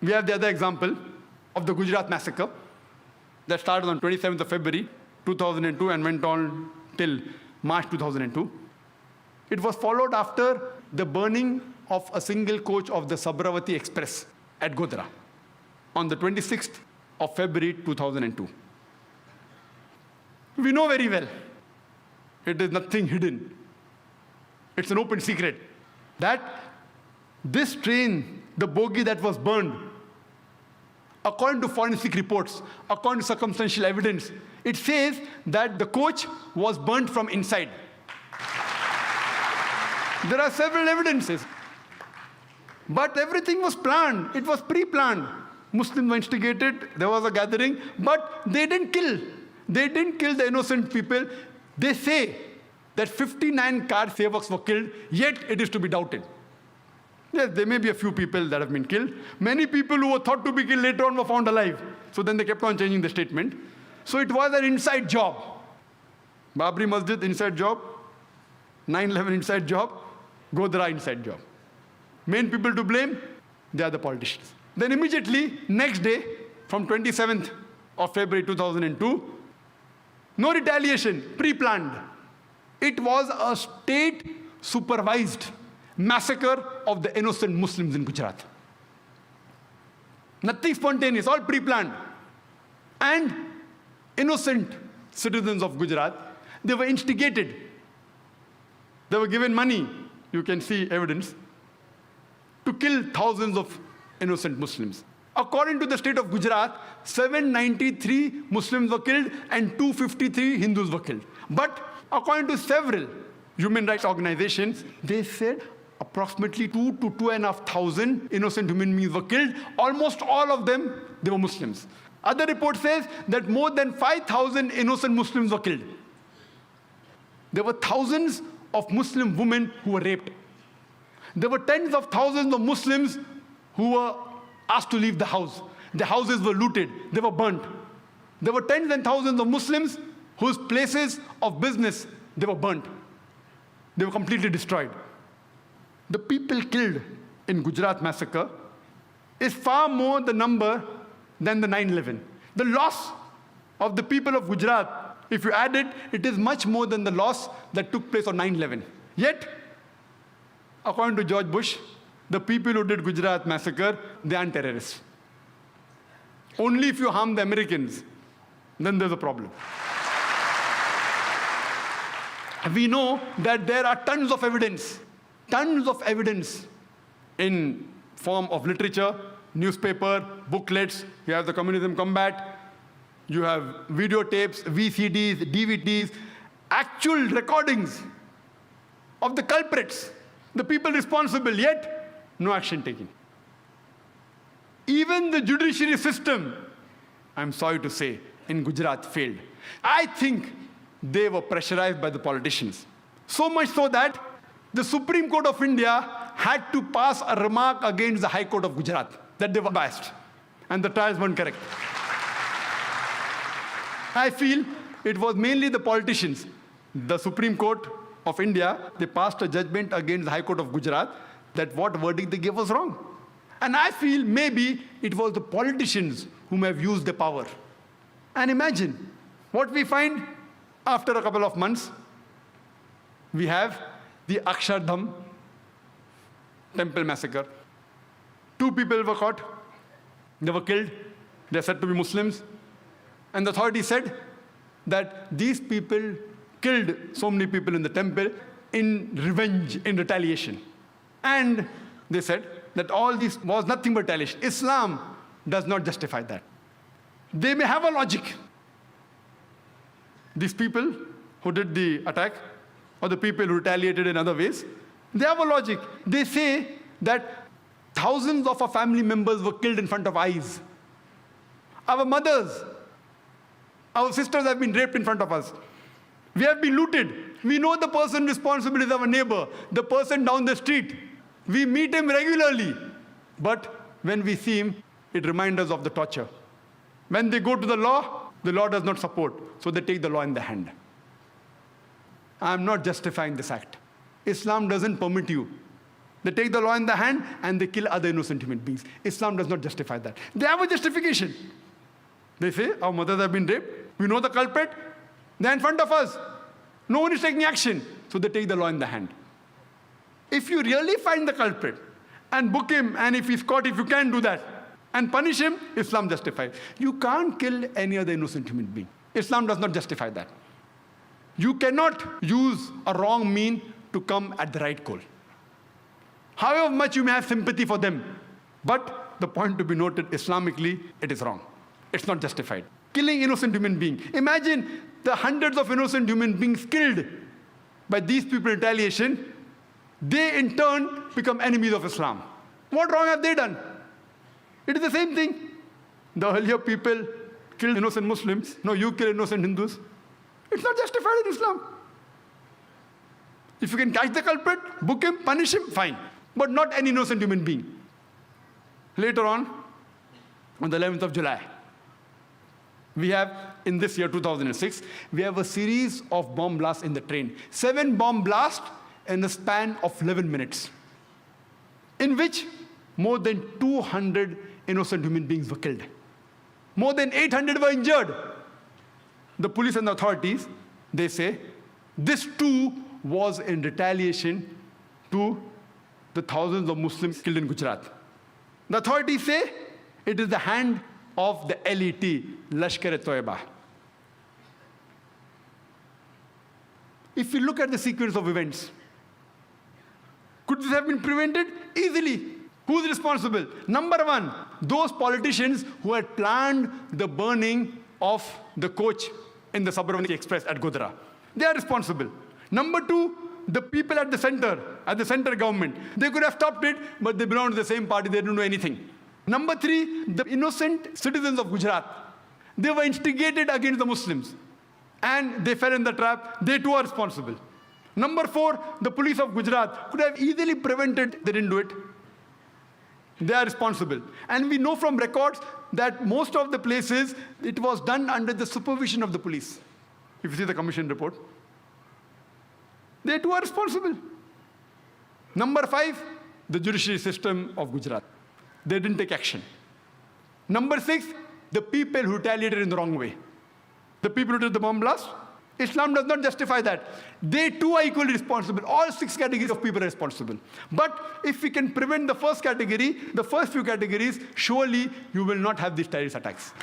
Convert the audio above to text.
We have the other example of the Gujarat massacre that started on 27th of February 2002 and went on till March 2002. It was followed after the burning of a single coach of the Sabravati Express at Godhra on the 26th of February 2002. We know very well, it is nothing hidden. It's an open secret that this train, the bogie that was burned, according to forensic reports, according to circumstantial evidence, it says that the coach was burnt from inside. There are several evidences. But everything was planned. It was pre-planned. Muslims were instigated. There was a gathering. But they didn't kill. They didn't kill the innocent people. They say that 59 car sevaks were killed, yet it is to be doubted. Yes, there may be a few people that have been killed. Many people who were thought to be killed later on were found alive. So then they kept on changing the statement. So it was an inside job. Babri Masjid, inside job. 9/11 inside job. Godhra inside job. Main people to blame, they are the politicians. Then immediately, next day, from 27th of February 2002, no retaliation, pre-planned. It was a state-supervised massacre of the innocent Muslims in Gujarat. Nothing spontaneous, all pre-planned. And innocent citizens of Gujarat, they were instigated. They were given money, you can see evidence, to kill thousands of innocent Muslims. According to the state of Gujarat, 793 Muslims were killed and 253 Hindus were killed. But according to several human rights organizations, they said approximately 2 to 2,500 innocent human beings were killed. Almost all of them, they were Muslims. Other report says that more than 5,000 innocent Muslims were killed. There were thousands of Muslim women who were raped. There were tens of thousands of Muslims who were asked to leave the house. Their houses were looted. They were burnt. There were tens and thousands of Muslims whose places of business, they were burnt. They were completely destroyed. The people killed in Gujarat massacre is far more the number than the 9/11. The loss of the people of Gujarat, if you add it, it is much more than the loss that took place on 9/11. Yet, according to George Bush, the people who did Gujarat massacre, they aren't terrorists. Only if you harm the Americans, then there's a problem. We know that there are tons of evidence in form of literature, newspaper, booklets. You have the Communism Combat, you have videotapes, VCDs, DVDs, actual recordings of the culprits, the people responsible, yet no action taken. Even the judiciary system, I'm sorry to say, in Gujarat failed. I think they were pressurized by the politicians. So much so that the Supreme Court of India had to pass a remark against the High Court of Gujarat, that they were biased and the trials weren't correct. I feel it was mainly the politicians. The Supreme Court of India, they passed a judgment against the High Court of Gujarat that what verdict they gave was wrong. And I feel maybe it was the politicians whom have used the power. And imagine what we find after a couple of months. We have the Akshardham temple massacre. 2 people were caught. They were killed. They are said to be Muslims. And the authorities said that these people killed so many people in the temple in revenge, in retaliation. And they said that all this was nothing but retaliation. Islam does not justify that. They may have a logic. These people who did the attack, or the people who retaliated in other ways, they have a logic. They say that thousands of our family members were killed in front of eyes. Our mothers, our sisters have been raped in front of us. We have been looted. We know the person responsible is our neighbor, the person down the street. We meet him regularly. But when we see him, it reminds us of the torture. When they go to the law does not support. So they take the law in the hand. I am not justifying this act. Islam doesn't permit you They take the law in the hand and they kill other innocent human beings. Islam does not justify that. They have a justification. They say, our mothers have been raped. We know the culprit. They're in front of us. No one is taking action. So they take the law in the hand. If you really find the culprit and book him, and if he's caught, if you can do that, and punish him, Islam justifies. You can't kill any other innocent human being. Islam does not justify that. You cannot use a wrong mean to come at the right goal. However much you may have sympathy for them, but the point to be noted, Islamically, it is wrong. It's not justified. Killing innocent human beings. Imagine the hundreds of innocent human beings killed by these people in retaliation. They in turn become enemies of Islam. What wrong have they done? It is the same thing. The earlier people killed innocent Muslims. No, you kill innocent Hindus. It's not justified in Islam. If you can catch the culprit, book him, punish him, fine. But not any innocent human being. Later on the 11th of July, we have, in this year, 2006, we have a series of bomb blasts in the train. 7 bomb blasts in the span of 11 minutes, in which more than 200 innocent human beings were killed. More than 800 were injured. The police and the authorities, they say, this too was in retaliation to the thousands of Muslims killed in Gujarat. The authorities say it is the hand of the LET, Lashkar-e-Toiba. If you look at the sequence of events, could this have been prevented? Easily. Who's responsible? Number one, those politicians who had planned the burning of the coach in the Sabarmati Express at Godhra. They are responsible. Number two, the people at the center government. They could have stopped it, but they belong to the same party. They didn't do anything. Number three, the innocent citizens of Gujarat. They were instigated against the Muslims, and they fell in the trap. They too are responsible. Number four, the police of Gujarat could have easily prevented. They didn't do it. They are responsible. And we know from records that most of the places, it was done under the supervision of the police. If you see the commission report, they too are responsible. Number five, the judiciary system of Gujarat. They didn't take action. Number six, the people who retaliated in the wrong way. The people who did the bomb blast, Islam does not justify that. They too are equally responsible. All 6 categories of people are responsible. But if we can prevent the first category, the first few categories, surely you will not have these terrorist attacks.